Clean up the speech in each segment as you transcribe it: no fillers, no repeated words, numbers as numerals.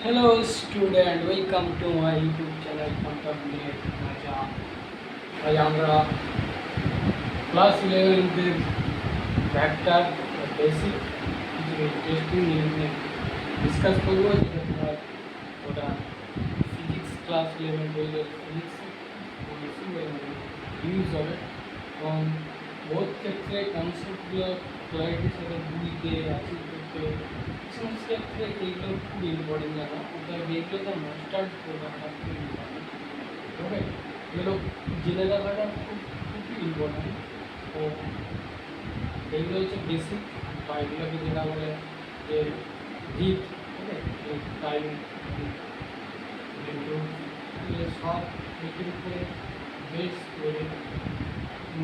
Hello student, welcome to my YouTube channel Contaminate Maja. আজ আমরা class 11 এর vector basic কিছু ইন্টারেস্টিং নিয়ে ডিসকাস করব যেটা তোমার ওটা ফিজিক্স ক্লাস 11 বইয়ের ফিজিক্স ইউজ হবে এবং বহুত ক্ষেত্রে কনসেপ্টগুলো ক্লারিটির সাথে বুঝতে অ্যাচিভ করতে সমস্ত ক্ষেত্রে এইগুলো খুব ইম্পর্টেন্ট জানা অর্থাৎ এইগুলোতে মাস্টার্ড করাটা খুব ইম্পর্টেন্ট। ওকে, এগুলো জেনে রাখাটা খুবই ইম্পর্টেন্ট। তো এইগুলো হচ্ছে বেসিক বা এগুলোকে যেটা বলে যে হিট, ওকে, টাইম সব হিটের উপরে বেস করে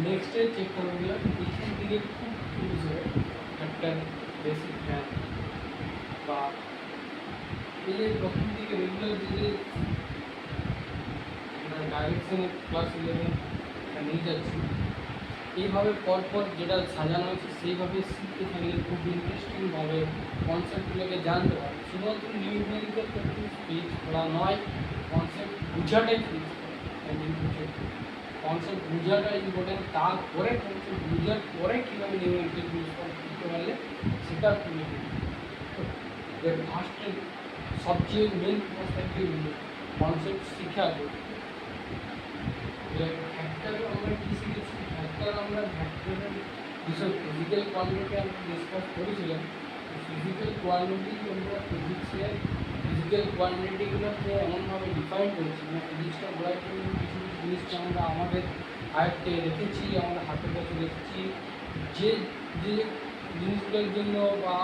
নেক্সটে চেক করবো এখান থেকে খুব ইউজ হয় একটা বেসিক ম্যাথ বা এই যে প্রথম থেকে রেগুলার যে ডাইরেকশনে ক্লাস 11 নিয়ে যাচ্ছি এইভাবে পরপর যেটা সাজানো হয়েছে সেইভাবে শিখতে থাকলে খুব ইন্টারেস্টিংভাবে কনসেপ্টগুলোকে জানতে পারে। শুধুমাত্র নিউমেরিক্যাল কিন্তু স্পিচ করা নয়, কনসেপ্ট বোঝাটাই স্পিচ কনসেপ্ট বোঝাটা ইম্পর্টেন্ট। তারপরে কনসেপ্ট বোঝার পরে কীভাবে নিউমেরিক্যাল ইউজ করতে পারলে সেটা খুবই ফার্স্টে সবচেয়ে মেন প্রশ্নটি কনসেপ্ট শিখা ফ্যাক্টর আমরা কী শিখেছি, আমরা ভ্যাক্টরের যেসব ফিজিক্যাল কোয়ান্টিটি আমরা ডিসকাস করেছিলাম। ফিজিক্যাল কোয়ান্টিটি আমরা ফিজিক্সের ফিজিক্যাল কোয়ান্টিটিগুলোকে এমনভাবে ডিফাইন করেছি মানে ফিজিক্সটা বলার জন্য কিছু কিছু জিনিসকে আমরা আমাদের আয়ত্তে রেখেছি, আমাদের হাতের কাছে রেখেছি। যে যে জিনিসগুলোর জন্য বা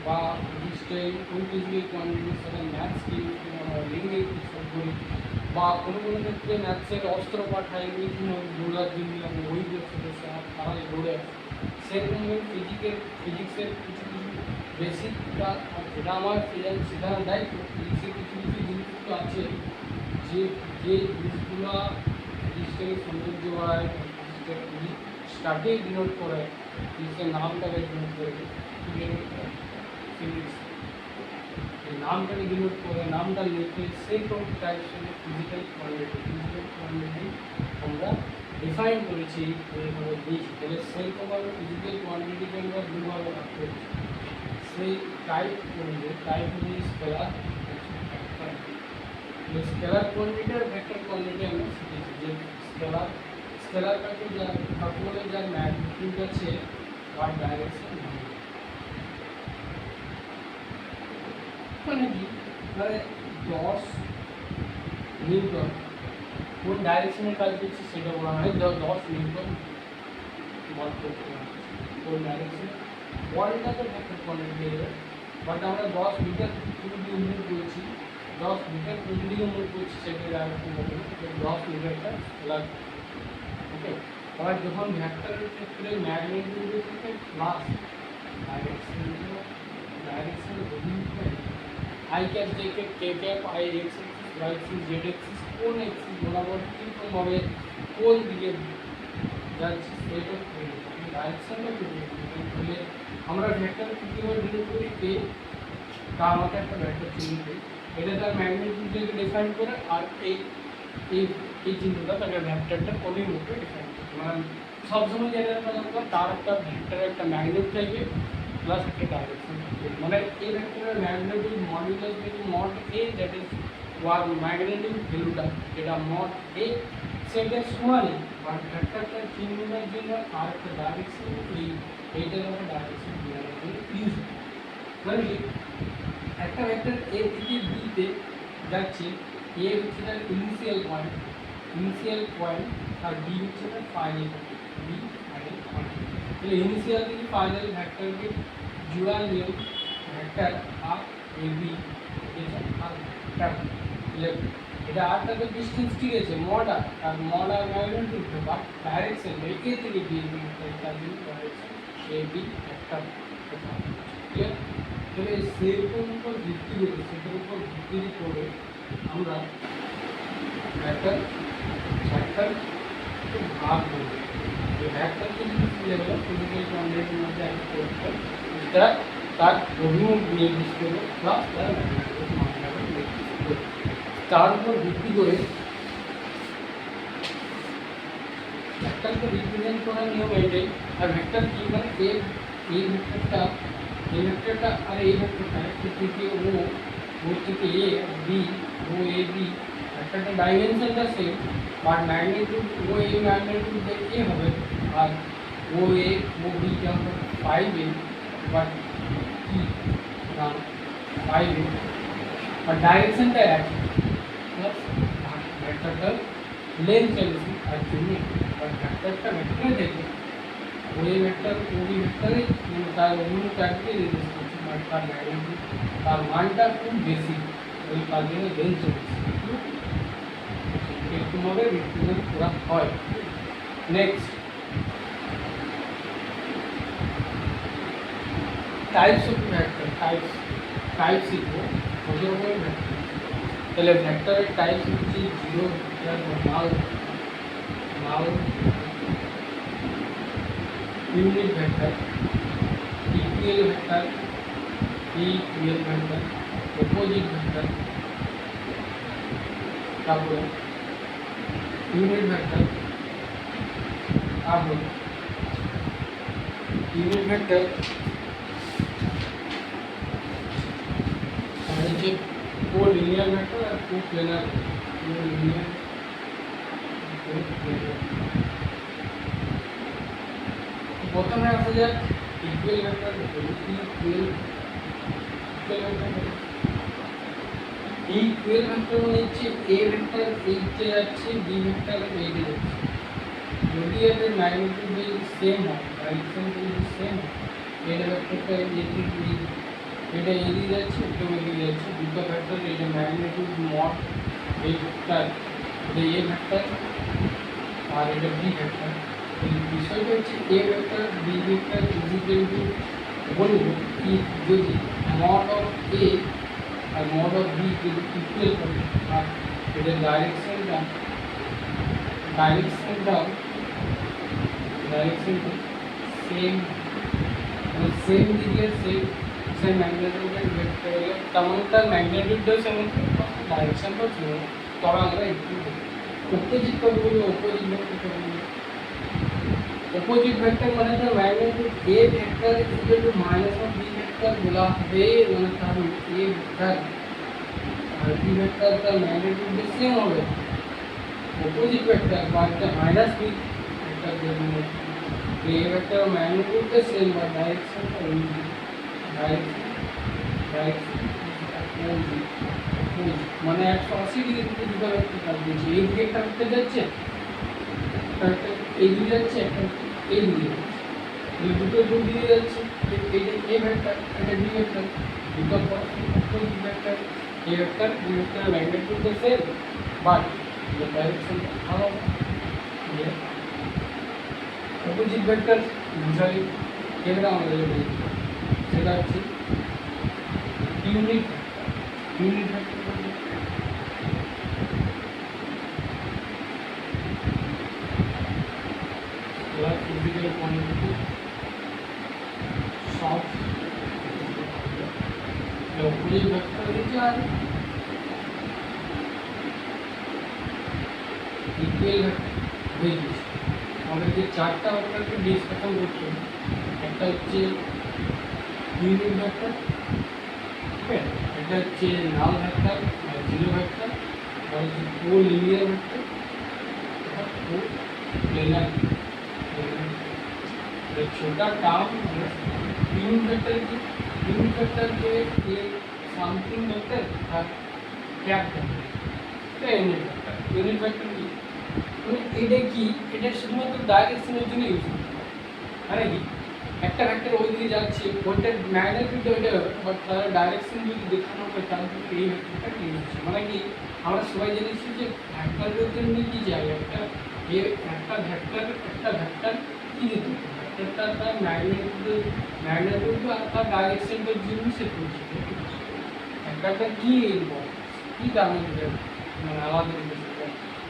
বা ফিজিক্সে কোন ফিজিক্যাল কোয়ান্টিটির সাথে ম্যাথসকে ইউজ করে আমরা লিঙ্কে ইউজ করি বা কোনো কোনো ক্ষেত্রে ম্যাথসের অস্ত্র পাঠায় বিভিন্ন দৌড়ার জন্য ওই সদস্য তারা দৌড়ে আসে। সেরকম ফিজিক্সের কিছু কিছু বেসিকটা যেটা আমার শেখানোর দায়িত্ব। ফিজিক্সের কিছু কিছু জিনিসগুলো আছে যে যে জিনিসগুলো ফিজিক্সটাকে সৌন্দর্য বাড়ায়, ফিজিক্সটাকে ডিনোট করে, ফিজিক্সের নামটাকে ডিনোট করে ফিজিক্স নামটাকে ডিনোট করে নামটা লিখে সেরকম টাইপসের ফিজিক্যাল কোয়ান্টিটি আমরা ডিফাইন করেছি এইভাবে দিয়েছি। তাহলে সেরকমভাবে ফিজিক্যাল কোয়ান্টিটিকে আমরা দুভাবে ভাগ করেছি। সেই টাইপ অনুযায়ী টাইপ অনুযায়ী স্কেলার কোয়ান্টিটি আর ভেক্টর কোয়ান্টিটি আমরা শিখেছি। যে স্কেলারটাকে যা ভাগ করে যার ম্যাগনিটিউড আছে আর ডাইরেকশন মানে কি মানে 10 নিউটন কোন ডাইরেকশনে কাজ করছে সেটা বলা হয়। 10 নিউটন বল করতে হবে কোন ডাইরেকশনে, বলটা তো ভেক্টর কোয়ান্টিটি দেবে। বাট আমরা 10 মিটার যদি মুভ করছি, 10 মিটার যদি মুভ করছি সেটা ডাইরেকশন হবে 10 মিটারটা লাগবে। ওকে, আবার যখন ভেক্টরের ক্ষেত্রে ম্যাগনিটিউডের থেকে plus direction I cap J cap K cap I x axis y axis z axis কোন এক্সিস বরাবর কীরকমভাবে কোন দিকে যাচ্ছে সেটা ডাইরেকশনটা তাহলে আমরা ভেক্টর কীভাবে ডিনোট করি কে তার আমাকে একটা ভেক্টর চিহ্ন দিই, এটা তার ম্যাগনিটিউডকে ডিফাইন করে আর এই এই এই চিহ্নটা তাকে ভেক্টরটা কোণের মধ্যে ডিফাইন করে। মানে সবসময় জেনে রাখা দরকার তার একটা ভেক্টরের একটা ম্যাগনেট থাকবে প্লাস একটা ডাইরেকশন থাকবে। মানে এই ভেক্টরের ম্যাগনেটিক মডুলাস যদি mod A that is our magnetic ভ্যালুটা যেটা মড এ সেটা সমানই বাট ভেক্টরটা চিহ্নটার জন্য আর একটা ডাইরেকশন এইটার একটা ডাইরেকশন ইউজ হয়। মানে একটা ভেক্টর এ থেকে বিতে যাচ্ছে, এ হচ্ছে তার ইনিশিয়াল পয়েন্ট আর বি হচ্ছে তার ফাইনাল পয়েন্ট। তাহলে ইনিশিয়াল থেকে ফাইনাল ভেক্টরকে জোড়া নিয়ম ভেক্টর আর এ বি এটা আরটা তো ডিস্টেন্স ঠিক আছে মড আর মড আর ম্যাগনিটিউড বাট ডাইরেকশন এ থেকে বি তার জন্য direction A B vector clear. তাহলে সেরকম উপর ভিত্তি করে সেটার উপর ভিত্তি করে আমরা ভেক্টর ভাগ করব। এই ভেক্টরকে যদি লেভেল ফিজিক্যাল কোয়ান্টিটির মধ্যে একটা করতে যেটা তার অভিমুখ নির্দেশ করবে প্লাস তার মাত্রাকে নির্দেশ করবে। তার উপর ভিত্তি করে ভেক্টরকে রিপ্রেজেন্ট করার নিয়ম এটাই। আর ভেক্টর কি মানে এই ভেক্টরটা আর এই ভেক্টরটা থেকে ও থেকে A B O A B ভেক্টরটা ডাইমেনশনটা same, but magnitude O A magnitude A হবে, আর ও এ ও বি টা হবে 5a, বাট কি না 5a, আর ডাইরেকশনটা এক প্লাস ভেক্টরটার লেন্থ চলেছে আর জন্য, বাট ভেক্টরটা ভেক্টরে দেখে ওই ভেক্টর ওই ভেক্টরে তার অভিমুখ একদিকে নির্দেশ করছে, বাট তার ম্যাগনিটিউড তার মানটা খুব বেশি, ওই তার জন্য লেন্থ চলেছে এরকমভাবে রিপ্রেজেন্ট করা হয়। Next types of vector, type শিখবো কত রকমের ভেক্টর। তাহলে ভেক্টরের টাইপ হচ্ছে zero vector, null unit vector, equal vector, equal vector, opposite vector, তারপরে ইউনিট ভেক্টর, তারপরে ইউনিট ভেক্টর হচ্ছে কো লিনিয়ার ভেক্টর আর কো প্লেনার লিনিয়ার। প্রথমে আসা যাক ইকুয়াল ভেক্টর। ইকুয়াল ভেক্টর মানে হচ্ছে এ ভেক্টর এইতে যাচ্ছে, বি ভেক্টর এইতে যাচ্ছে, যদি এদের ম্যাগনিটিউড যদি সেম হয়, ডাইরেকশন যদি সেম হয়, এটা ভেক্টরটা এটা এদিকে যাচ্ছে, এটা এদিকে যাচ্ছে, দুটো ভেক্টর এটা ম্যাগনিটিউড মড এই ভেক্টর, এটা এ ভেক্টর আর এটা বি ভেক্টর। এই বিষয়টা হচ্ছে A vector B vector equal to বলবো কি যদি মড অফ এ আর মড অফ বি যদি ইকুয়াল করে, আর এটা ডাইরেকশনটা সেম মানে সেম দিকে সেম ম্যাগনেটিউড ভেক্টর হলে তেমন তার ম্যাগনেটিউডটাও সেম হচ্ছে, ডাইরেকশনটাও সেম হবে, তবে আমরা একটু অপোজিট করে বলবো। অপোজিট ভেক্টর মানে তার magnitude A vector equal to minus of B vector বলা হবে, মানে তার এ ভেক্টর আর বি ভেক্টর তার ম্যাগনিটিউড সেম হবে, opposite vector but minus B vector দেবে, A vector magnitude same but ডাইরেকশনটা উল্টো, ডাইরেকশন মানে 180 ডিগ্রি দুটো ভেক্টর কাজ দিয়েছে, এই দিকে একটা ভেক্টর যাচ্ছে, একটা এই দিকে যাচ্ছে, একটা এই দিকে যাচ্ছে, এই দুটো দূর দিকে যাচ্ছে, এটা এ ভেক্টর এটা বি ভেক্টর, দুটো opposite vector, A vector B vector magnitude same but direction আলাদা। অপোজিট ভেক্টর বুঝাই যেটা আমাদের সেটা হচ্ছে ইউনিট ভেক্টর। ফিজিক্যাল কোয়ান্টিটি সব অপোজিট ভেক্টর হচ্ছে আর ইকুয়াল ভেক্টর। আমাদের যে চারটা ভেক্টরকে ডিসকাশন করতে হবে, একটা হচ্ছে ইউনিট ভেক্টর, ঠিক আছে, এটা হচ্ছে নাল ভেক্টর আর জিরো ভেক্টর, আর হচ্ছে কো লিনিয়ার ভেক্টর, কো প্লেনার। छोटा टर्म यूनिट वेक्टर की यूनिट वेक्टर के एक समथिंग वेक्टर और कैपिटल এটা यूनिट वेक्टर की মানে এটা কি, এটা শুধুমাত্র ডাইরেকশনের জন্য ইউজ করা মানে কি একটা ভেক্টর ওই দিকে যাচ্ছে, ওইটার ম্যাগনিটিউড ওইটা হবে, বাট তার ডাইরেকশন যদি দেখানো হয় তাহলে এই ভেক্টরটা ইউজ হচ্ছে। মানে কি আমরা সবাই জেনেছি যে ভেক্টরের জন্য কি চাই, একটা ভেক্টর কি দিতে তার ম্যাগনিটিউড আর তার ডাইরেকশনটার জন্য সে করছে। একটা কি কী কারণে মানে আলাদা জিনিস,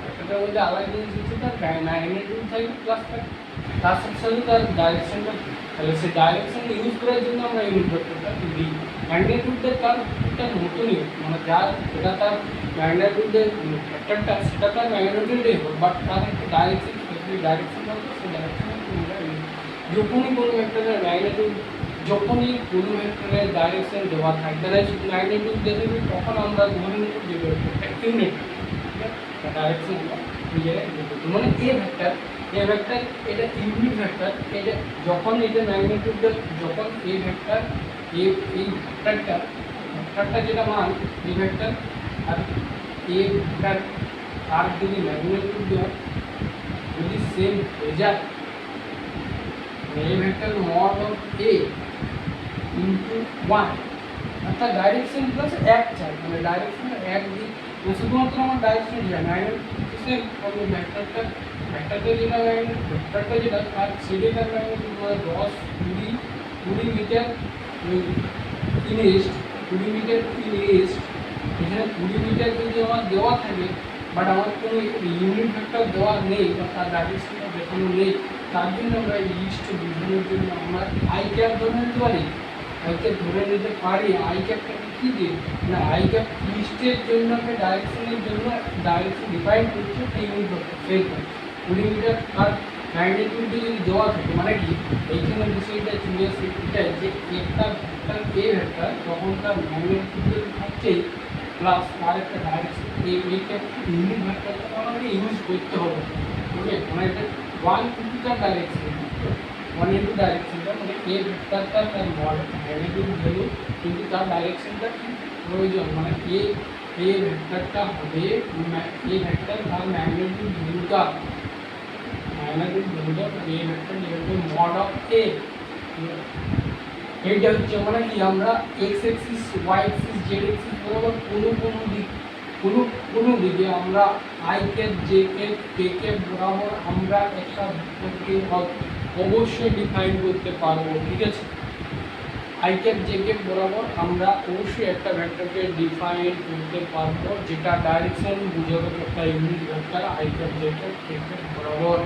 একটার মধ্যে আলাদা জিনিস হচ্ছে তার ম্যাগনিটিউড থাকবে প্লাস তার তার সাথে সাথে তার ডাইরেকশনটা, তাহলে সেই ডাইরেকশন ইউজ করার জন্য আমরা ইউনিট ভেক্টরটা দিই। ম্যাগনিটিউডের তার একটা নতুনই মানে যার যেটা তার ম্যাগনিটিউডের ভেক্টরটা সেটা তার ম্যাগনিটিউডেই হবে, বাট তার একটা ডাইরেকশন, স্পেসিফিক ডাইরেকশন থাকবে, সেই ডাইরেকশনে আমরা যখনই কোনো ভেক্টরের ম্যাগনিটিউড, যখনই কোনো ভেক্টরের ডাইরেকশন দেওয়া থাকবে না শুধু ম্যাগনিটিউড দিয়ে দেবে, তখন আমরা ধরে নেব যে ভেক্টরটা ইউনিট, ঠিক আছে, ডাইরেকশন নিজেরাই দেবো। মানে এ ভেক্টর এটা ইউনিট ভেক্টর, এটা যখন এটা ম্যাগনিটিউডটা, যখন এই ভেক্টর এই ভেক্টরটা যেটা মান এই ভেক্টর আর এই ভেক্টর তার যদি ম্যাগনিটিউড দেওয়া যদি সেম হয়ে যায়, এই vector mod of A into one, অর্থাৎ ডাইরেকশন প্লাস এক চাই, মানে ডাইরেকশন এক দিক, শুধুমাত্র আমার ডাইরেকশন যায় ম্যাগনিটিউড সেম, আমি ভেক্টরটা যেটা তার সেটা তার ম্যাগনিটিউড মানে 10 20 metre in east, 20 metre in east. এখানে 20 মিটার যদি আমার দেওয়া থাকে, বাট আমার কোনো ইউনিট ভেক্টর দেওয়া নেই বা তার ডাইরেকশনটা দেখানো নেই, তার জন্য আমরা ইস্ট বোঝানোর জন্য আমরা আই ক্যাপ ধরে নিতে পারি। আই ক্যাপ ধরে নিতে পারি, আই ক্যাপটাকে কী দিই না, আই ক্যাপ ইস্টের জন্য একটা ডাইরেকশনের জন্য ডাইরেকশন ডিফাইন করছে ইউনিট ভেক্টর, সেই 20 মিটার আর ম্যাগনিটিউড যদি দেওয়া থাকে, মানে কি এইখানে বিষয়টা চলে আসছে এটাই যে একটা ভেক্টর এ ভেক্টর যখন তার ম্যাগনিটিউড থাকছেই প্লাস তার একটা ডাইরেকশন, এইটা ইউনিট ভেক্টরটা আমাকে ইউজ করতে হবে, ওকে, মানে এটা ওয়ান ইন্টু তার ডাইরেকশন, ওয়ান ইন্টু ডাইরেকশনটা মানে এ ভেক্টরটা তার ম্যাগনিটিউড ভ্যালু কিন্তু তার ডাইরেকশনটা প্রয়োজন, মানে এ ভেক্টরটা হবে এ ভেক্টর তার ম্যাগনিটিউড ভ্যালুটা A vector mod of A. এইটা হচ্ছে মানে কি আমরা x axis y axis z axis বরাবর কোনো দিকে আমরা I cap J cap K cap বরাবর আমরা একটা ভেক্টরকে অবশ্যই ডিফাইন করতে পারবো, ঠিক আছে। আই ক্যাপ জে ক্যাপ বরাবর আমরা অবশ্যই একটা ভেক্টরকে ডিফাইন করতে পারবো, যেটা ডাইরেকশন বুঝাবে একটা unit vector I cap J cap K cap বরাবর,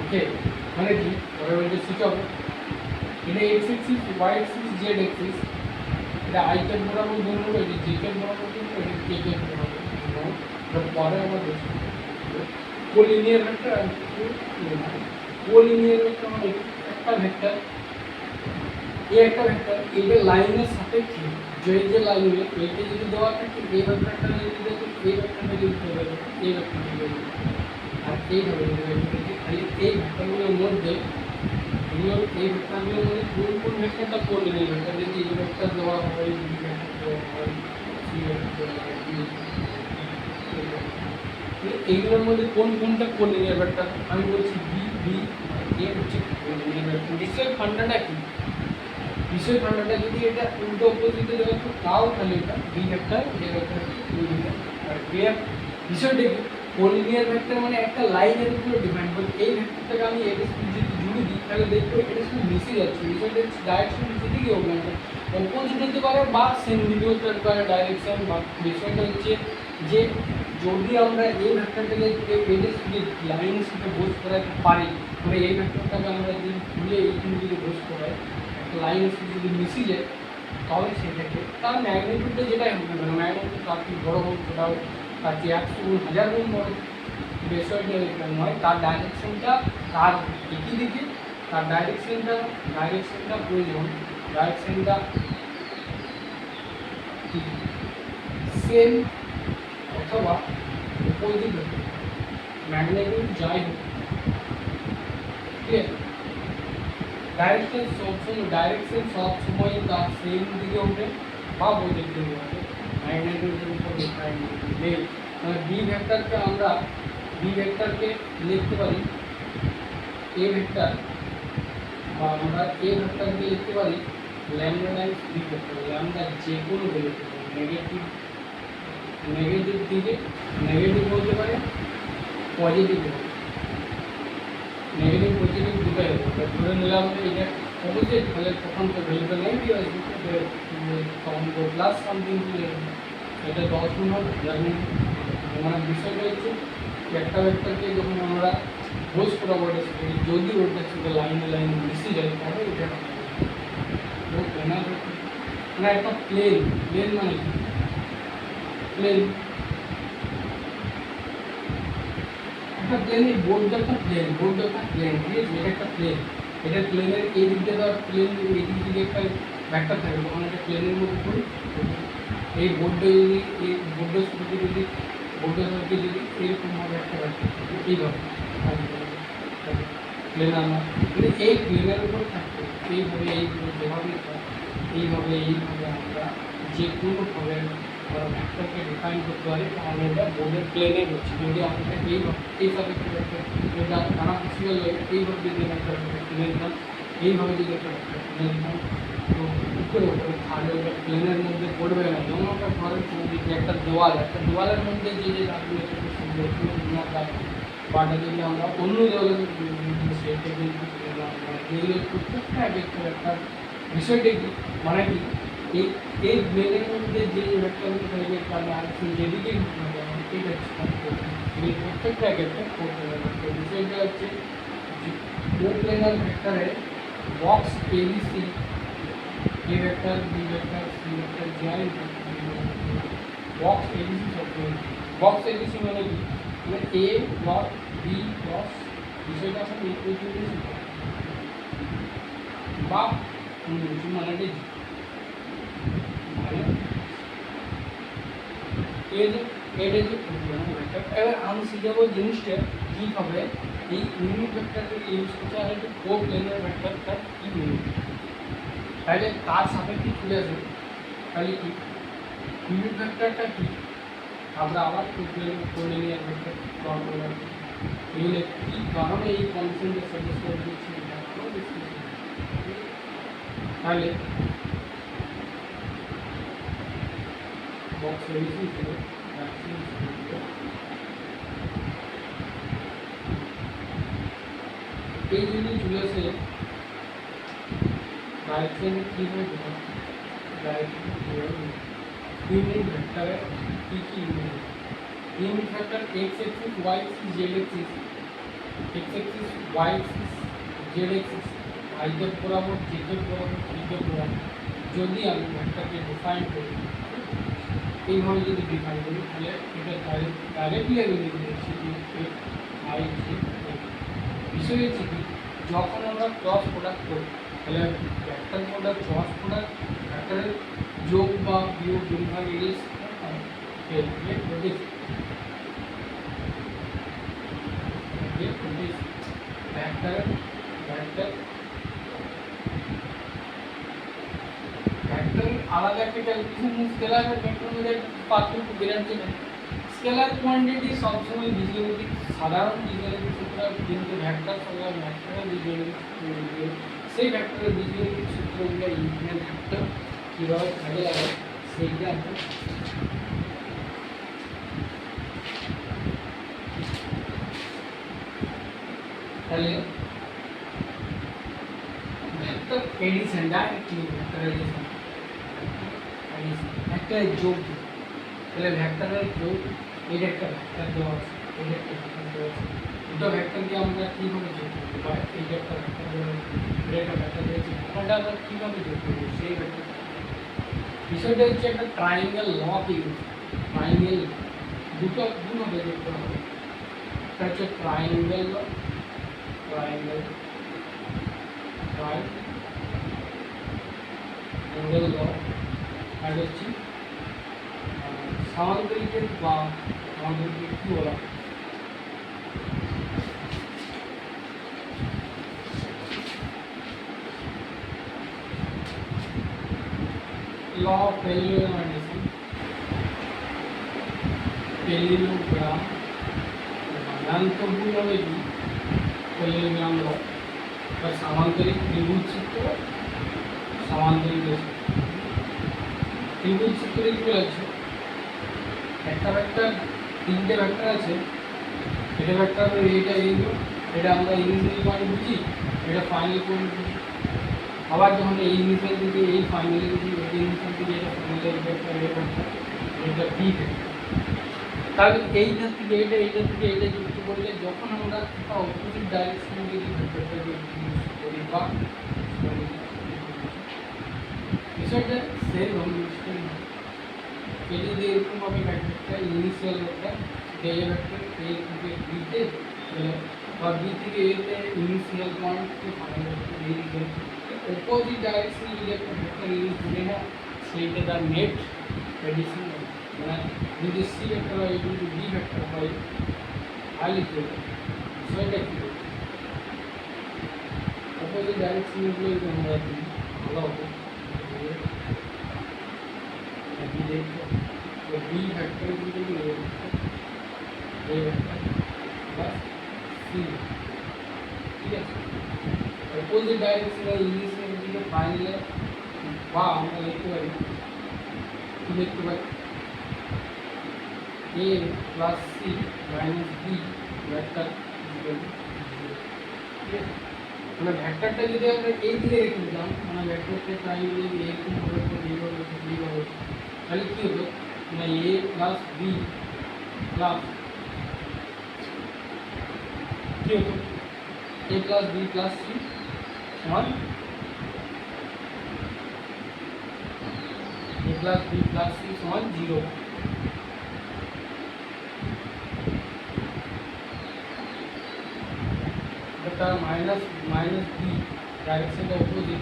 ওকে। মানে কি পরের শিখাবো, এটা x axis y axis z axis, এটা আই ক্যাপ বরাবর ধরবো, এটা জে ক্যাপ বরাবর ধরবো, এটা কে ক্যাপ বরাবর ধরবো। পরে আমরা দেখবো কোলিনিয়ার ভেক্টর আর কোলিনিয়ার ভেক্টর মানে একটা ভেক্টর একটা ভেক্টর এটা লাইনের সাপেক্ষে যে লাইনে এইটা যদি দেওয়া থাকে এই ভেক্টরটা যদি দেখো এই ভেক্টরটা যদি দেওয়া থাকে এই ভেক্টরটা যদি আর এইভাবে খালি এই ভেক্টরগুলোর মধ্যে এই ভেক্টরগুলোর মধ্যে কোন ভেক্টরটা কোলিনিয়ার ভেক্টর, যদি এই ভেক্টর দেওয়া হয় বি ভেক্টর দেওয়া হয় সি ভেক্টর দেওয়া হয় এইগুলোর মধ্যে কোনটা কোলিনিয়ার ভেক্টর, আমি বলছি বি বি এ হচ্ছে কোলিনিয়ার ভেক্টর। বিষয় ফান্ডাটা কি, বিষয় ফান্ডাটা যদি এটা উল্টো অপোজিটে দেওয়া তো তাও তাহলে এটা B vector A vector collinear. আর ক্লিয়ার বিষয়টা কি, কোলিনিয়ার ভেক্টর মানে একটা লাইনের উপরে ডিপেন্ড করে, এই ভেক্টরটাকে আমি এর সাথে যদি জুড়ে দিই তাহলে দেখবো এটা শুধু মিশে যাচ্ছে, বিষয়টা ডাইরেকশন মিশে দিকে হবে না, অপোজিট হতে পারে বা সেম দিকে হতে পারে ডাইরেকশন। বা বিষয়টা হচ্ছে যে যদি আমরা এই ভেক্টরটাকে এদের সাথে লাইনের সাথে বোঝ করাতে পারি, মানে এই ভেক্টরটাকে আমরা যদি তুলে এইখানে যদি বোঝ করাই একটা লাইনের সাথে যদি মিশে যায়, তাহলে সেটাকে তার ম্যাগনিটিউডটা যেটাই হবে না, ম্যাগনিটিউড তার কি বড় হোক সেটাও তার যে 100 গুণ 1000 গুণ বড় বিষয়টা নয়, তার ডাইরেকশনটা তার একই দিকে, তার ডাইরেকশনটা প্রয়োজন, ডাইরেকশনটা সেম অথবা অপোজিট হবে, ম্যাগনিটিউড যাই হোক, ক্লিয়ার। ডাইরেকশন সবসময় তার সেম দিকে হবে বা অপোজিট দিকে হবে, ম্যাগনিটিউডের উপর ডিফাইন নেই। বি ভেক্টরকে আমরা লিখতে পারি এ ভেক্টর, বা আমরা এ ভেক্টরকে লিখতে পারি lambda times B vector, lambda যে কোনো ভ্যালু নেগেটিভ দিকে নেগেটিভ হতে পারে, পজিটিভ হতে পারে, নেগেটিভ পজিটিভ দুটোই হবে। ধরে নিলাম যে এটা অপোজিট, তাহলে তখন তো ভ্যালুটা নেগেটিভ আসবে, তখন তো প্লাস সামথিং এটা 10 গুণ হবে, যার মানে বিষয়টা হচ্ছে একটা ভেক্টরকে যখন আমরা বোস বরাবর যদি ওটা সাথে লাইনে মিশে যায় তবে এটা ও প্ল্যানার না একটা প্লেন মানে প্লেন একটা প্লেন এই বোর্ডটা একটা প্লেন ঠিক আছে, এটা একটা প্লেন, এটা প্লেনের এই দিক দিয়ে ধর প্লেন এই দিক থেকে একটা ভেক্টর থাকে, তখন একটা প্লেনের মধ্যে করি এই বোর্ডে যদি এই বোর্ডের সাথে যদি বোর্ডের সাথে যদি এরকমভাবে একটা ভেক্টর থাকে এইভাবে প্লেন আমরা মানে এই প্লেনের উপর থাকবে এইভাবে যেভাবে এইভাভাবে আমরা যে কোনোভাবে ভেক্টরকে ডিফাইন করতে পারি তাহলে এটা বোর্ডের প্লেনে হচ্ছে। যদি আমরা এইভাবে একটা ভেক্টর এটা নানা পসিবল এইভাবে যদি একটা প্লেন দিতাম, এইভাবে যদি একটা ভেক্টর প্লেন দিতাম তো উপরে তাহলে ওটা প্লেনের মধ্যে পড়বে না। যেমন একটা ঘরের যে একটা দেওয়ালের মধ্যে যে দাগগুলো থাকে সেগুলো দাগ বাটা যদি আমরা অন্য দেওয়ালের সেটা কিন্তু যেগুলো প্রত্যেকটা এক একটা বিষয়টা কি মানে কি এই প্লেনের মধ্যে যে ভেক্টরগুলো থাকবে তার যেদিকে এটা এই প্রত্যেকটা এক একটা করতে হবে। তো বিষয়টা হচ্ছে ও প্লেনার ভেক্টরে box ABC A vector B vector C vector जाए बॉक्स एबीसी सबसे बॉक्स एबीसी মানে কি মানে a প্লাস b প্লাস বিষয়টা আমরা ইকুয়েশন বা মানে কি মানে এটা যে ভেক্টর এবার আমি শিখাবো জিনিসটা কীভাবে এই ইউনিট ভেক্টরকে ইউজ করতে হয় একটু কো প্লেনার ভেক্টরটা কী ইউনিট তাহলে তার সাপেক্ষে চলে আসবে তাহলে কি ইউনিট ভেক্টরটা কি আমরা আবার কোলিনিয়ার ভেক্টর ড্র করে রাখছি এগুলো কী কারণে এই কনসেন্টে সাজেস্ট করে দিচ্ছি তাহলে বক্স এবিসি এই যদি চলে আসে डायरेक्शन की है डायरेक्शन यूनिट वेक्टर है की unit vector x axis y axis z axis x axis y axis z axis y के बराबर z के बराबर t के बराबर যদি আমি ভেক্টরকে ডিফাইন করি এইভাবে যদি ডিফাইন করি তাহলে এটা ডাইরেক্টলি আমি লিখে দিচ্ছি i j বিষয় হচ্ছে কি যখন আমরা ক্রস প্রোডাক্ট করি তাহলে ভেক্টর প্রোডাক্ট ক্রস প্রোডাক্ট ভেক্টরের যোগ বা বিয়োগ গুণফল এগুলো ভেক্টর আলাদা একটা ক্যালকুলেশন স্কেলার ভেক্টর মধ্যে পার্থক্য বিরাট যেটা স্কেলার কোয়ান্টিটি সবসময় বীজগণিতিক সাধারণ বীজগণিতিক সূত্র কিন্তু ভেক্টর সবার ভেক্টরের বীজগণিতিক সেই ভেক্টরের বীজগণিতিক সূত্রগুলো ইউনিয়ন ভেক্টর কীভাবে কাজে লাগে সেইটা আমরা তাহলে vector addition directly vector addition একটা যোগ তাহলে ভেক্টরের যোগ এটা একটা ভেক্টর দেওয়া আছে এটা একটা ভেক্টর দেওয়া আছে দুটো ভেক্টরকে আমরা কীভাবে যোগ করবো বা এইটা একটা ভেক্টর দেওয়া এটা একটা ভেক্টর দিয়েছি ওটা আমরা কীভাবে যোগ করবো সেই ভেক্টর বিষয়টা হচ্ছে একটা ট্রায়াঙ্গেল ল ইউজ ট্রায়াঙ্গেল দুভাবে যোগ করা হবে একটা হচ্ছে ট্রায়াঙ্গেল ল আর হচ্ছে সামান্তরিকের বা সামান্তরিকের কী বলা ল অফ প্যারালেলোগ্রাম নান্তগুলো হবে কি প্যারালেলোগ্রাম ল বা সামান্তরিক ত্রিভুজ চিত্র সামান্তরিক ত্রিভুজ চিত্র কী আছে একটা ভেক্টর তিনটে ভেক্টর আছে এটা ভেক্টর এইটা এইগুলো এটা আমরা ইনিশিয়াল পয়েন্ট বুঝি এটা ফাইনাল পয়েন্ট বুঝি আবার যখন এই ইনিশিয়াল থেকে এই ফাইনালে বুঝি এটা ইনিশিয়াল থেকে এটা ফাইনালের ভেক্টর এটা ভেক্টর এটা পি ভেক্টর তাহলে এইটার থেকে এইটা থেকে এইটা যুক্ত বললে যখন আমরা অপোজিট ডাইরেকশনে যদি ভেক্টরটাকে ইউজ করি বা বিষয়টা সেম মিস্টেক এটা যদি এরকমভাবে ভেক্টরটা ইনিশিয়াল ভেক্টর এ ভেক্টর এ থেকে বিতে বা বি থেকে এতে ইনিশিয়াল পয়েন্টকে ফাইন্ড করতে এই দিকে অপোজিট ডাইরেকশনে যদি একটা ভেক্টর ইউজ করি না সেইটা তার নেট এডিশন মানে যদি সি ভেক্টর হয় যদি বি ভেক্টর হয় তাহলে কি হবে বিষয়টা কী হবে অপোজিট ডাইরেকশনগুলো আমরা ভালো হবে बी फैक्टर की जो ए वेक्टर प्लस सी ठीक है अपोजिट डायरेक्शन इंग्लिश में जो फाइनल है বা আমরা লিখতে পারি কি লিখতে পারি a plus C minus B vector ঠিক আছে মানে ভেক্টরটা যদি আমরা এই দিকে রেখে দিতাম মানে ভেক্টরটা প্রাইম যদি এরকম হবে তো এইভাবে তাহলে কী হতো না এ প্লাস বি প্লাস কী হতো এ প্লাস বি প্লাস সি সমান ए प्लस बी प्लस सी समान 0 बटा माइनस माइनस बी डायरेक्शन का अपोजिट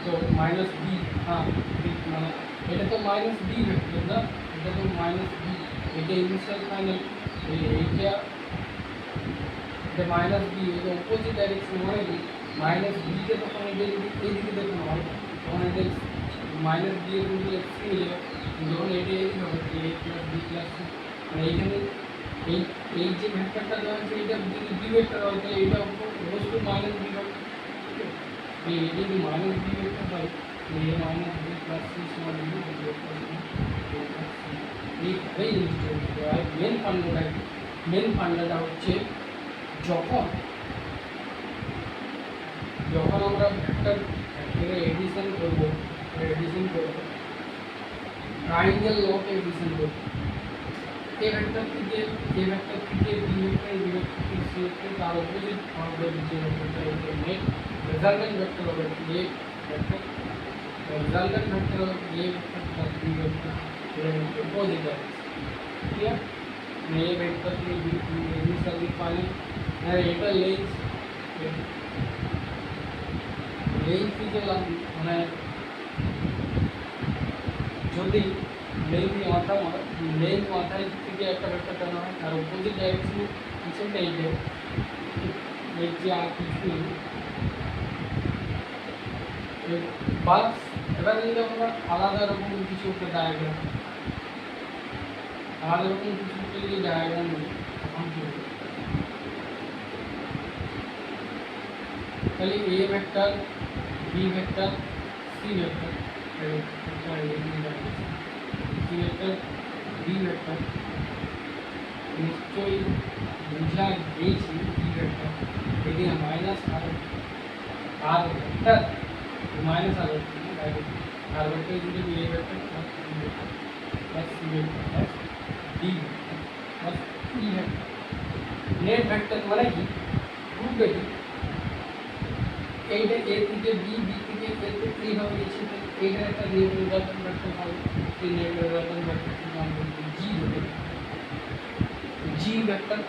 तो माइनस बी हाँ মানে এটা তো মাইনাস বি ভেক্টর না এটা তো মাইনাস বি এটা ইনিশিয়াল ফাইনাল এটা মাইনাস বি এটা অপোজিট ডাইরেকশন মানে কি মাইনাস বি কে তখন এটা যদি এই দিকে দেখানো হয় তখন এটা মাইনাস বি এর মধ্যে সি হয়ে যাবে যখন এটা এই হবে এ প্লাস বি প্লাস সি মানে এইখানে এই এই যে ভেক্টরটা দেওয়া আছে এটা যদি বি ভেক্টর হয় তাহলে এটা অবশ্যই মাইনাস বি হবে এই যদি মাইনাস বি ভেক্টর হয় তাহলে এ মাইনাস বি প্লাস সি সমান এইভাবেই ইনস্টল করতে হয় মেন ফান্ডাটা হচ্ছে যখন যখন আমরা ভেক্টরের এডিশন করবো ट्राइंगल लॉ के एडिशन को ए वेक्टर থেকে B vector B vector C vector তার অপোজিট হবে যে ভেক্টরটা এটা নেট রেজাল্টেন্ট ভেক্টর হবে এ ভেক্টর রেজাল্টেন্ট ভেক্টর হবে A vector plus B vector এর অপোজিট है क्लियर ये वेक्टर की इनिशियल डिफाइन है এটা লেন্থ থেকে মানে যদি লেন্থ মাথায় থেকে একটা ভেক্টর টানা হয় আর অপোজিট ডাইরেকশনে পিছনটা এইটা এই যে আর কিছু বাস এবার যদি আমরা আলাদা রকম কিছু একটা ডায়াগ্রাম যদি ডায়াগ্রাম নিই তখন কী হবে তাহলে A vector B vector C vector C vector B vector নিশ্চয়ই বুঝা গিয়েছি বি ভেক্টর এদিকে minus R vector minus R vector যদি A vector plus C vector plus D vector plus E vector net vector মানে কি খুব বেশি এইটা এ থেকে বি থেকে এতে এইভাবে গেছে এইটার একটা নেট রেজাল্টেন্ট ভেক্টর হবে এই নেট রেজাল্টেন্ট ভেক্টরকে আমরা বলি জি হবে জি ভেক্টর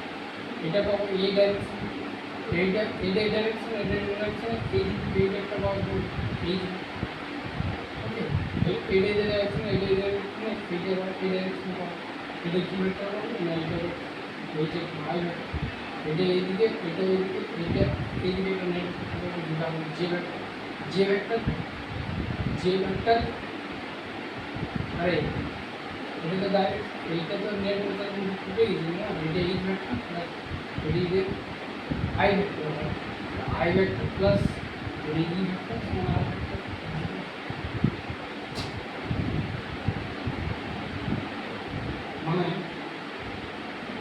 এটা পাবো এই ডাইরেকশন এইটা ডাইরেকশন এই ভেক্টর পাবো এই ওকে এই ডাইরেকশন এই ডাইরেকশন পাবো এটা কি ভেক্টর হবে না এটা এই যে আই ভেক্টর এটা এইদিকে এটা ওইদিকে এটা এইদিকে একটা নেট যেটা হবে যে ভেক্টর আরে এটা তো ডাইরেক্ট এইটা তো নেট রেজাল্টেন্ট ফুটে গেছে না এটা এই ভেক্টর প্লাস এদিকে আই ভেক্টর প্লাস এদিকে ভেক্টর সমান মানে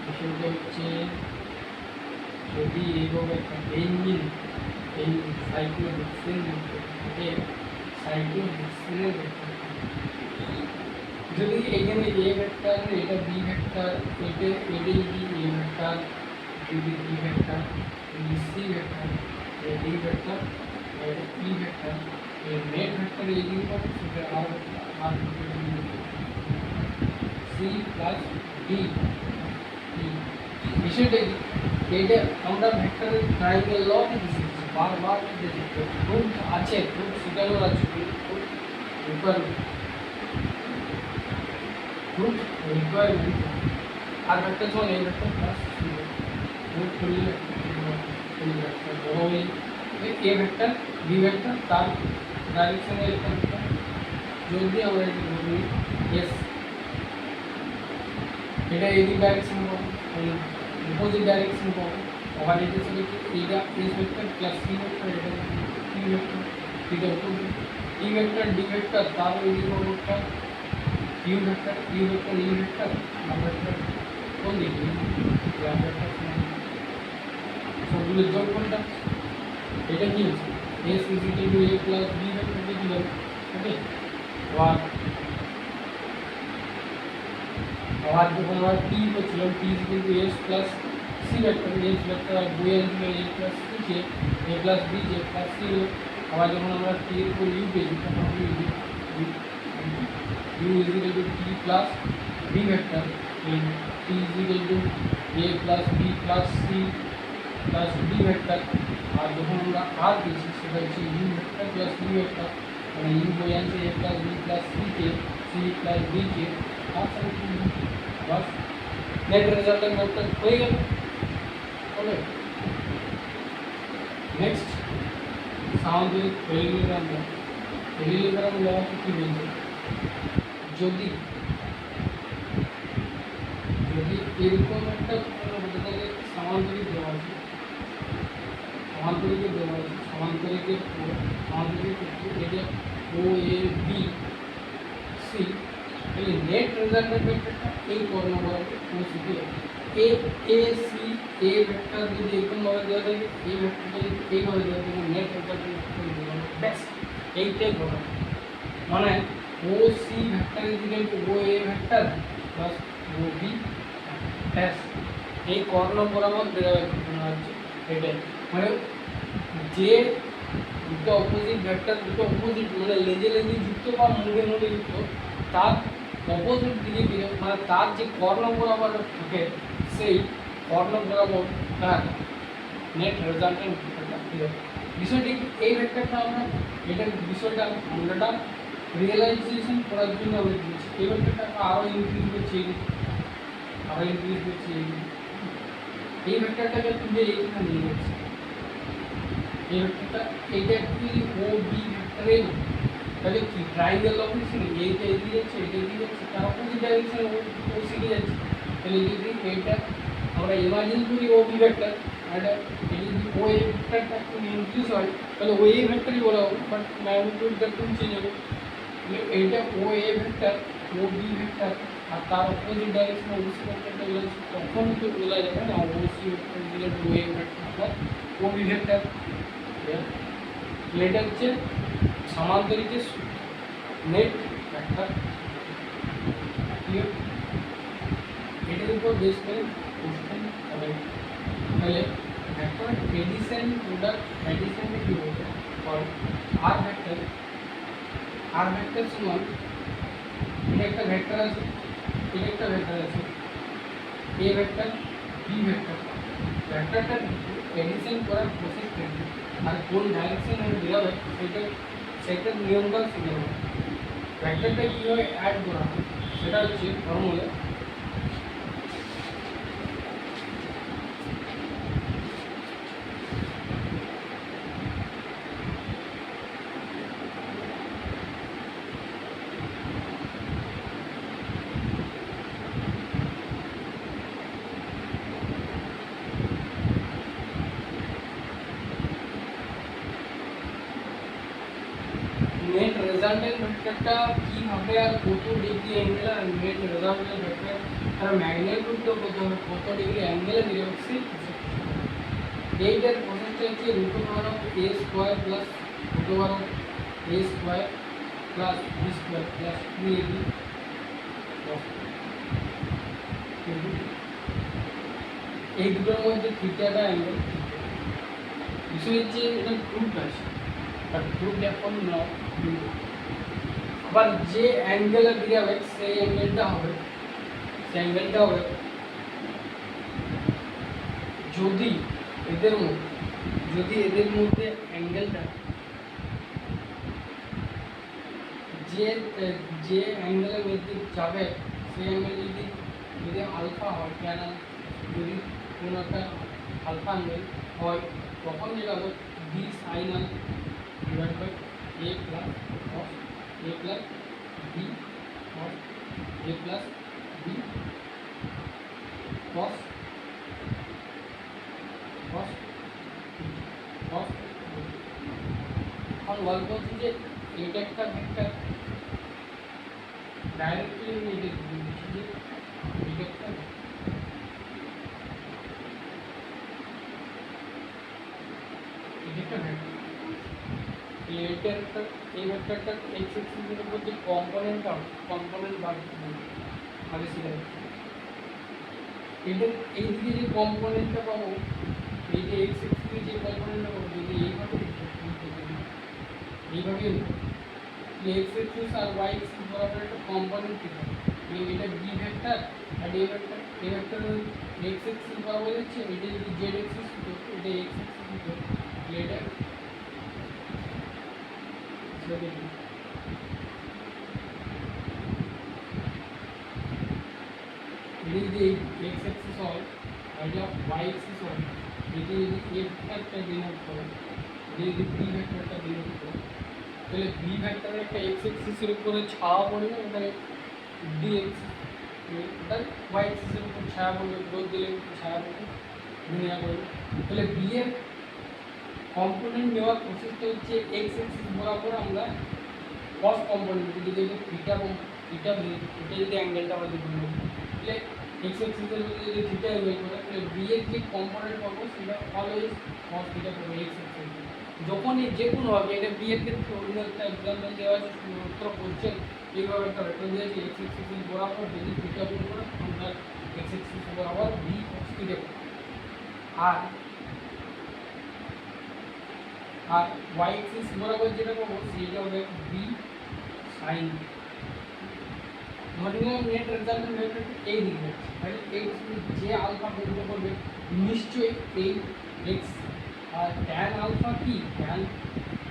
বিষয়টা হচ্ছে যদি এইভাবে বেঞ্জিন এই সাইক্লোহেক্সেন সাইক্লোহেক্সেনের যদি এখানে এ ভেক্টর এটা বি ভেক্টর এটা যদি এ ভেক্টর যদি বি ভেক্টর যদি সি ভেক্টর এই ডি ভেক্টর এটা ই ভেক্টর এই নেট ভেক্টর এই দিন পাবো সেটা আর সি প্লাস ডি। বিষয়টা কি এটা আমরা ভেক্টরের ট্রায়াঙ্গেল ল থেকে শিখছি বারবার খুব আছে খুব শিখানোর আছে খুব রিকোয়ারমেন্ট আর ভেক্টর সমান এই ভেক্টর প্লাস সি রুট করলে বড় হয়ে এ ভেক্টর বি ভেক্টর তার ডাইরেকশনে যদি আমরা এটি বলি এস এটা এদিক ডাইরেকশন পাবো অপোজিট ডাইরেকশন পাবো আবার এটা ছিল কি এটা S vector plus C vector এটা সি ভেক্টর এটা opposite E vector D vector তার এদিক পাবো একটা ইউ ভেক্টর ই ভেক্টর আর ভেক্টর কোন দিকে গ্রাম ভেক্টর সবগুলো যোগ কোনটা এটা কি হচ্ছে S equal to A plus B vector কি হবে ওকে আবার যখন আমরা টি করছিলাম T equal to S plus C vector S vector আর বই আসবে A plus C K A plus B J plus C আবার যখন আমরা টি এর উপর ইউ পেয়েছি তখন আমরা u is equal to t plus b vector and t is equal to a plus b plus c plus d vector আর যখন আমরা r দিয়েছি সেটা হচ্ছে u vector plus b vector মানে u বই আনছে a plus b plus c K c plus d K R bus net রেজাল্টের ম্যাথটা হয়ে গেল। ওকে নেক্সট সামান্তরিক প্যারালেলোগ্রাম ল কি বলছে যদি যদি এরকম একটা সমান্তরিক দেওয়া আছে সমান্তরিকের এটা ও এ বি সি এই নেট রেজাল্টের ভেক্টরটা এই কর্ণবর্গে ও সিতে এ এ সি এ ভেক্টর যদি এরকমভাবে দেওয়া থাকে এই ভেক্টরটা যদি এইভাবে দেওয়া থাকে নেট রেজাল্টের ভেক্টর ব্যাস এইটাই ঘটনা মানে O C vector is equal to O A vector plus O B dash এই কর্ণ বরাবর বেরোয় ঘটনা হচ্ছে এটাই মানে যে দুটো অপোজিট ভেক্টর দুটো অপোজিট মানে লেজে যুক্ত বা মুখে যুক্ত তার অপোজিট দিকে বেরোয় মানে তার যে কর্ণ বরাবর থাকে সেই কর্ণ বরাবর তার নেট রেজাল্টের ভেক্টরটা বেরোয়। বিষয়টি এই ভেক্টরটা আমরা এটা বিষয়টা আমরাটা রিয়েলাইজেশন করার জন্য আমরা দিয়েছি এই ভেক্টরটা আরও ইনক্রিজ করছি এই ভেক্টরটাকে তুলে এইখানে নিয়ে যাচ্ছি এই ভেক্টরটা এইটা অ্যাকচুয়ালি ও বি ভেক্টরের না তাহলে কি ট্রায়াঙ্গেল অফিসে এইটা এগিয়ে যাচ্ছে এটা এগিয়ে যাচ্ছে তার অপোজিট ডাইরেকশনে ও শিখে যাচ্ছে তাহলে যদি এইটা আমরা ইমাজিন করি ও বি ভেক্টর আর যদি ও এ ভেক্টরটা একটু ইনক্রিজ হয় তাহলে ও এ ভেক্টরই বলা হবে বাট ম্যাগনিটিউডটা একটু চেঞ্জ হবে এইটা O A vector O B vector আর তার অপোজিট ডাইরেকশনে ও সি ভেক্টরটা বলে তখন তো বলা যাবে না ও সি ভেক্টর দিলে O A vector plus O B vector এটা হচ্ছে সামান্তরিকের নেট ভেক্টর এটার উপর বেস করে কোশ্চেন হবে তাহলে ভেক্টর এডিশন প্রোডাক্ট এডিশনে কি বলতে হয় আর ভেক্টর সমান এটা একটা ভেক্টর আছে এটা একটা ভেক্টর আছে এ ভেক্টর বি ভেক্টর ভেক্টরটা এডিশন করার প্রসেস করবে আর কোন ডাইরেকশনে বেরোবে সেটার নিয়মটা শিখে নেবে। ভেক্টরটা কীভাবে অ্যাড করা হয় সেটা হচ্ছে ফর্মুলা নেট রেজাল্টের ভেক্টরটা কীভাবে আর কত ডিগ্রি অ্যাঙ্গেল আর নেট রেজাল্টের ভেক্টর তার ম্যাগনিটিউডটা কত হবে কত ডিগ্রি অ্যাঙ্গেলে বেরোবে সেই এইটার প্রসেসটা হচ্ছে root over of A square plus root over of A square plus B square plus two A B এই দুটোর মধ্যে থিটাটা অ্যাঙ্গেল, বিষয় হচ্ছে এটা প্রুফ আছে, বাট প্রুফ এখন নাও। আবার যে অ্যাঙ্গেলে বেরাবে সেই অ্যাঙ্গেলটা হবে যদি এদের মধ্যে অ্যাঙ্গেলটা যে অ্যাঙ্গেলের মধ্যে যাবে সেই অ্যাঙ্গেল যদি আলফা হয়, কেন যদি কোনো একটা আলফা অ্যাঙ্গেল হয়, তখন যেটা হবে B sine alpha divide by A plus B cos A plus B cos এখন গল্প হচ্ছে যে এটা একটা ভেক্টর ডাইরেক্টলি এটা এই ভেক্টরটা এক্স এক্সিসের উপর যে কম্পোনেন্ট বার আগে সেটা এটা এইদিকে যে কম্পোনেন্টটা পাবো, এই যে এক্স এক্সিসে যে কম্পোনেন্টটা পাবো, যদি এইভাবে এক্স এক্সিস আর ওয়াই এক্সিস বরাবর একটা কম্পোনেন্ট থাকে, এটা বি ভেক্টর আর এই ভেক্টর এক্স এক্সিস বরাবর যাচ্ছে, এটা যদি জেড এক্সিস হতো, এটা এক্স এক্সিস হতো, এটা যদি এক্স এক্সিস হয় আর এটা ওয়াই এক্সিস হয়, যদি এ ভেক্টরটা ডিনোট করে, যদি বি ভেক্টরটা ডিনোট করে, তাহলে বি ভেক্টরের একটা এক্স এক্সিসের উপরে ছায়া পড়বে, এখানে ডি এক্সিস তার ওয়াই এক্সিসের উপর ছায়া পড়বে, রোদ দিলে ছায়া পড়বে, দুনিয়া করবে। তাহলে বি এর কম্পোনেন্ট নেওয়ার প্রসেসটা হচ্ছে এক্স এক্সিস বরাবর আমরা কস কম্পোনেন্ট যদি থিটা এটা যদি অ্যাঙ্গেলটা আমরা দেখব, তাহলে এক্স এক্সিসের যদি থিটা বের করে, তাহলে বি এর যে কম্পোনেন্ট পাবো সেটা অলওয়েজ কস থিটা পাবো এক্স এক্সিস। যখন এই যে কোনো হবে, এটা বি এর ক্ষেত্রে অন্য একটা এক্সাম্পল দেওয়া আছে, শুধুমাত্র বলছেন এইভাবে একটা ভেক্টর দিয়েছে এক্স এক্সিস বরাবর যদি থিটা বের করে, তখন তার এক্স এক্সিস বরাবর বি কস থিটা আর ওয়াই এক্সিস বরাবর যেটা পাবো সেইটা হবে বি সাইন। ধরে নিলাম নেট রেজাল্টেন্ট ভেক্টরটা এই দিকে আছে, তাহলে এই যে আলফা বের করবে নিশ্চয়ই এই এক্স, আর ট্যান আলফা কি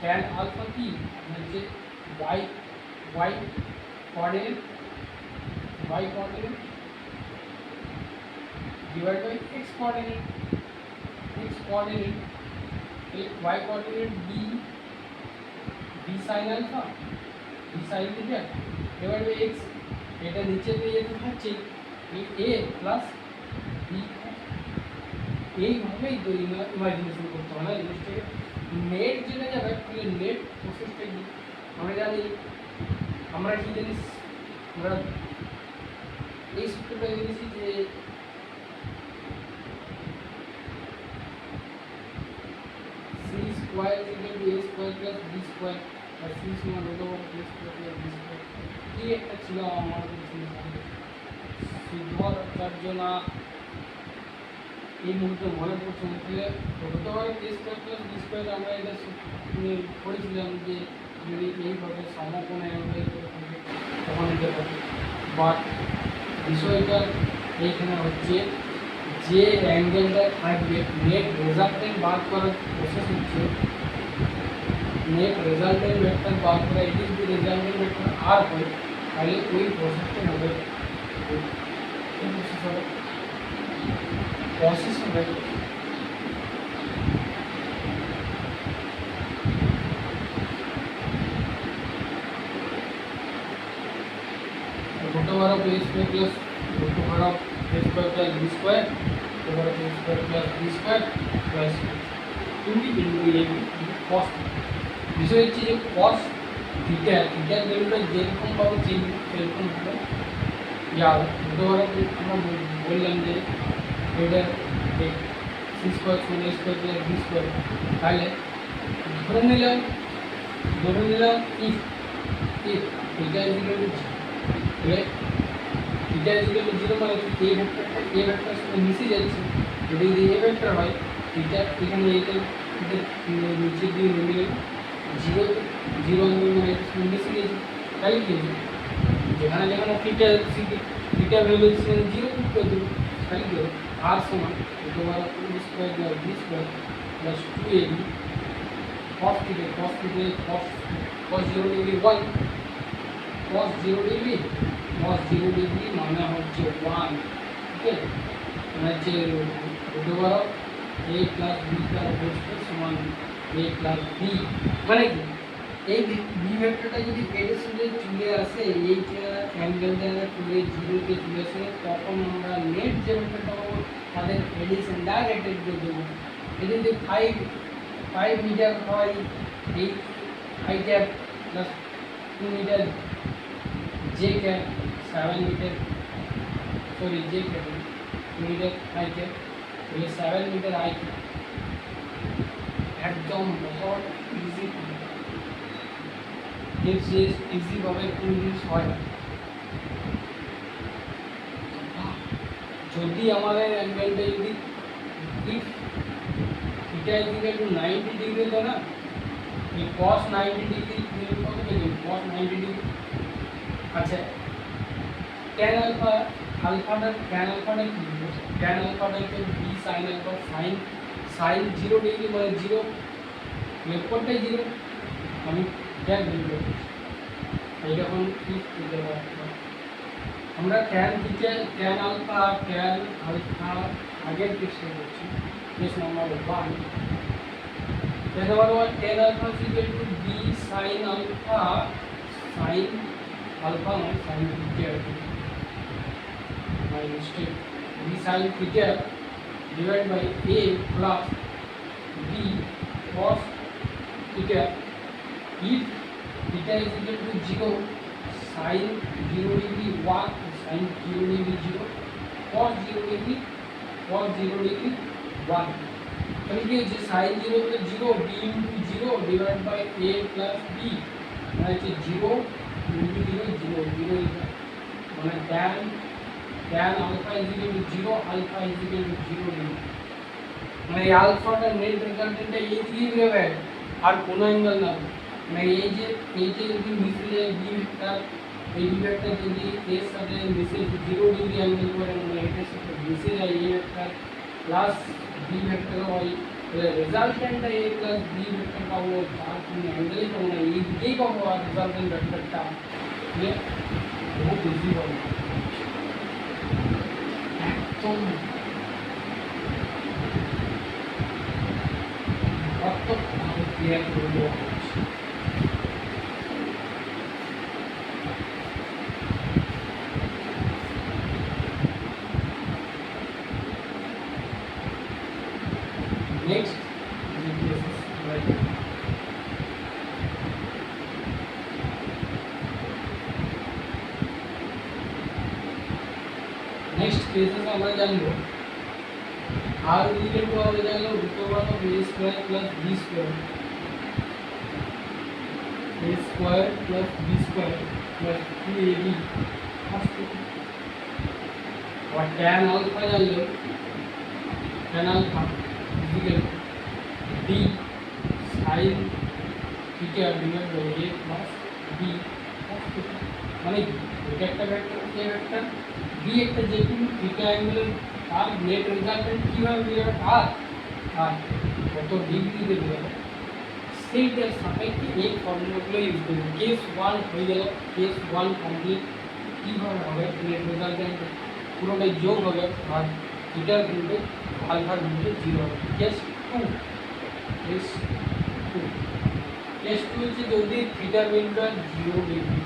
ট্যান আলফা কি মানে যে y coordinate divide by x coordinate y coordinate b sin alpha b sin theta divide by x, এটা নিচে দিয়ে যেতে থাকছে a প্লাস b, এইভাবেই তো ইমাজিনেশন করতে হবে না জিনিসটাকে। নেট যেটা যাবে, তাহলে নেট প্রসেসটা কি আমরা জানি, আমরা কি জানিস, আমরা এই সূত্রটা জেনেছি যে square equal to A square plus B square আর সি সমান root over A square plus B square. কি একটা ছিল আমার শুদ্ধাচার্য না এই মুহূর্তে মনে পড়ছে না, তাহলে root over A square plus B square আমরা এটা পড়েছিলাম যে যদি এইভাবে সমকোণে অ্যাঙ্গেল করে থাকে তখন এটা হবে। বাট বিষয়টা এইখানে হচ্ছে যে অ্যাঙ্গেলটা থাকবে, নেট রেজাল্টেন্ট বার করার প্রসেস হচ্ছে নেট রেজাল্টেন্ট ভেক্টর বার করা, এটি যদি রেজাল্টেন্ট ভেক্টর আর হয় তাহলে ওই প্রসেসটা হবে প্রসেস হবে root over of a square plus root over of a square plus b square over of a square plus b square plus 2b into a cos। বিষয় হচ্ছে যে cos থিটার ভ্যালুটা যেরকম পাবো সেরকম হবে, যা root over of আমরা বললাম যে এটা c স্কয়ার সমান a square plus b square, তাহলে ধরে নিলাম if theta is equal two theta equal to 0 মানে এ ভেক্টরটা এ ভেক্টরের সাথে মিশে যাচ্ছে। যদি এ ভেক্টর হয় থিটা এখানে এটা নিচের দিকে নেমে গেল 0 0 অ্যাঙ্গেল মানে এটার সাথে মিশে গেছে। তাই কি যেখানে যেখানে থিটা ভ্যালু সেখানে 0 পুট করে দেবো। তাই কি আর সমান √2 square plus b square plus 2ab cos cos 0 degree 1 cos 0 degree মানে হচ্ছে 1, ঠিক আছে, মানে হচ্ছে √a plus b plus whole square সমান a প্লাস b। মানে কি এই বি ভেক্টরটা যদি এর সাথে চলে আসে এইটা অ্যাঙ্গেলটা চলে 0 তে চলে আসে তখন আমরা নেট যে ভেক্টরটা পাবো তাদের এডিশন ডাইরেক্ট দিয়ে দেবো। এটা যদি 5 মিটার হয় এই I cap plus 2 metre J cap 7 metre sorry J cap 2 metre I cap 7 metre I cap একদম बहुत ইজি ইজি ভাবে কোন জিনিস হয় না। যদি আমাদের অ্যাঙ্গেলটা যদি if theta equal to 90 degree তো না এই cos 90 ডিগ্রি কত পেলাম cos 90 ডিগ্রি। আচ্ছা tan আলফাটা কি tan আলফাটা কি b sin alpha sin 0 degree মানে 0 লেফটটাই 0 আমি tan বলবো এইরকম কি করতে পারবো আমরা tan থিটা tan আলফা আগের কেসে করছি কেস নাম্বার 1 দেখো বলো tan alpha equal to b sin alpha মানে sin theta my mistake b sin theta divided by a plus b cos theta if theta is equal to 0 sin 0 degree 1 sin 0 degree 0 cos 0 degree 1 তাহলে কি হচ্ছে sin 0 তো 0 b into 0 divided by a plus b মানে হচ্ছে 0 into 0 0 মানে tan alpha is equal to 0 alpha is equal to 0 degree মানে এই আলফাটা net রেজাল্টেন্টটা এই দিকেই বেরোবে আর কোনো অ্যাঙ্গেল না মানে এই যে যদি মিশে যায় বি ভেক্টর এই বি ভেক্টর যদি এর সাথে মিশে 0 ডিগ্রি অ্যাঙ্গেল করে মানে এটার সাথে মিশে যায় এই ভেক্টর প্লাস বি ভেক্টর হয় তাহলে রেজাল্টেন্টটা এ প্লাস বি ভেক্টর পাবো তার কোনো অ্যাঙ্গেলই পাবো না এই দিকেই পাবো আর রেজাল্টেন্ট ভেক্টরটা বহুত ইজি হবে একদম ভাবে ক্লিয়ার করে দেওয়া হচ্ছে। নেক্সট কেসেস আমরা জানবো আর ইকুয়াল টু আমরা জানলো √a square plus b square a square plus b square plus 2ab और tan अल्फा জানলো tan alpha equal b sin theta divide by a plus b cos theta মানে এটা একটা vector a vector b একটা যেকোনো theta অ্যাঙ্গেলের আর net resultant কিভাবে বেরোবে আর কত ডিগ্রিতে বেরোবে সেইটার সাপেক্ষে এই ফর্মুলাগুলো ইউজ করব। কেস 1 হয়ে গেল কেস 1 কমপ্লিট কীভাবে হবে নেট রেজাল্টেন্ট পুরোটাই যোগ হবে আর থিটার কিন্তু আলফার কিন্তু 0 হবে। কেস 2 হচ্ছে যদি থিটার ভ্যালুটা 0 degree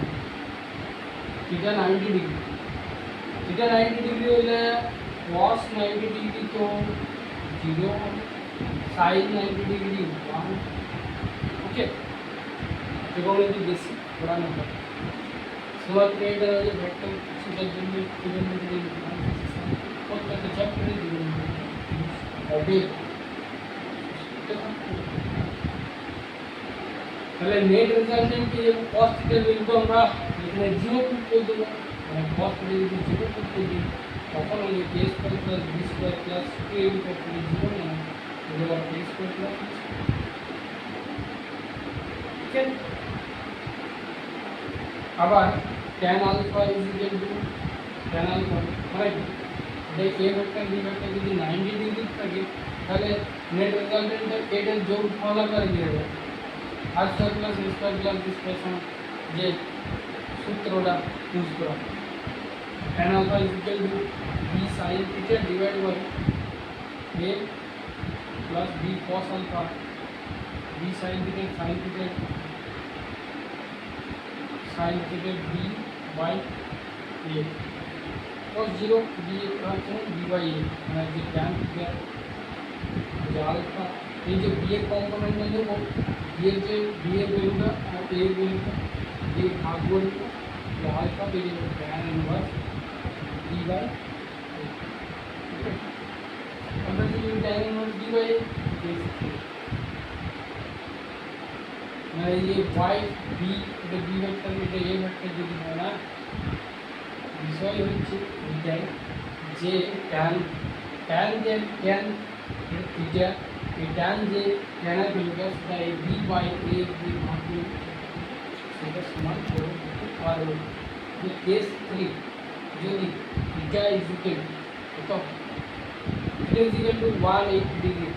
theta 90 degree theta 90 degree হলে cos 90 डिग्री तो 0 sin 90 डिग्री 1 ओके এবং এটি বেশি পড়ানো হয় সমাল ক্রিয়েটার হলে ভেক্টর সেটার জন্য ট্রিগোনোমেট্রি প্রত্যেকটা চ্যাপ্টারে দিবেন হবে তাহলে নেট রেজাল্টেন্ট কি cos থিটা ভ্যালু আমরা এখানে 0 পুট করে দেব মানে cos theta যদি 0 করতে দিই তখন হলে a square plus b square plus 2ab করতে দিই 0 না হলে আবার a স্কয়ার প্লাস ঠিক আছে। আবার tan alpha is equal to tan alpha মানে এই a ভেক্টর b ভেক্টর যদি 90 ডিগ্রি থাকে তাহলে নেট রেজাল্টেন্ট এর যোগ ফল আকারে দিয়ে দেবে R square plus a square plus b square সমান যে সূত্রটা ইউজ করা tan alpha is equal to b sin theta divided by a plus b cos alpha b sin theta sin theta b by a cos 0 b আছে b by a মানে যে tan theta যে alpha এই যে b এর component নেব b এর যে b এর ভ্যালুটা আর a এর ভ্যালুটা এই ভাগ করব যে আলফা পেয়ে যাবে tan inverse b by a আমরা যদি tan inverse b by a মানে এই y b এটা b ভেক্টর এটা a ভেক্টর যদি হয় না বিষয় হচ্ছে এটাই যে tan যে tan এর থিটা এই tan যে tan এর ভ্যালুটা সেটা এই b by a এর যে ভাগ সেটা সমান করে দিতে পারবো যে কেস 3 যদি থিটা ইজ ইকুয়াল কত theta is equal two 180 degree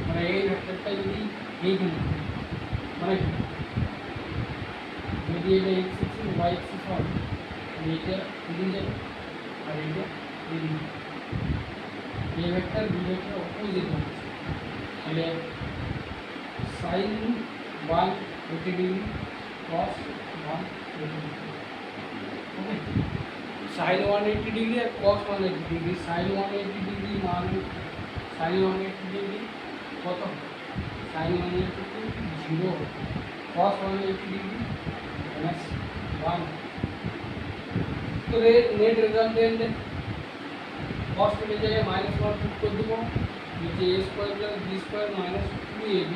মানে এই ভেক্টরটা যদি এইখানে মানে যদি এটা x axis y axis হয় এইটা এদিকে যাবে আর এইটা এদিকে এই ভেক্টর বি ভেক্টর অপোজিট হচ্ছে তাহলে sin 180 degree cos 180 degree okay sin 180 degree আর cos 180 ডিগ্রি sin 180 ডিগ্রি মানে sin 180 ডিগ্রি কত sin 180 0 cos 180 ডিগ্রি মাইনাস 1 তো নেট রেজাল্টেন্ট cos কেটে জায়গায় মাইনাস 1 পুট করে দেবো নিচে a square plus b square minus 2ab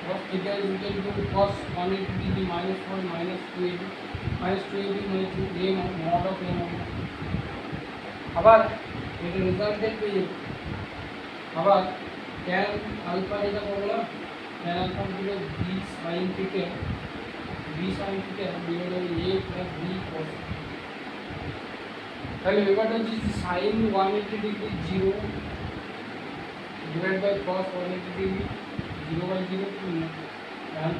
cos theta is equal to cos 180 degree minus 1 minus 2ab minus 2ab মানে a mod of a আবার এটা resultant পেয়ে যাবে আবার tan আলফা যেটা বললাম tan আলফা হলো b sin theta divided by a plus b cos তাহলে ব্যাপারটা হচ্ছে sin 180 degree 0 divided by cos 180 degree 0 by 0 and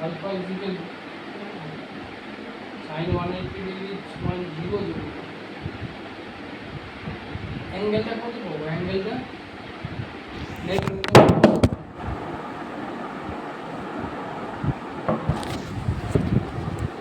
alpha is equal to sin 180 degree সমান 0 0 অ্যাঙ্গেলটা কত পাবো অ্যাঙ্গেলটা নেট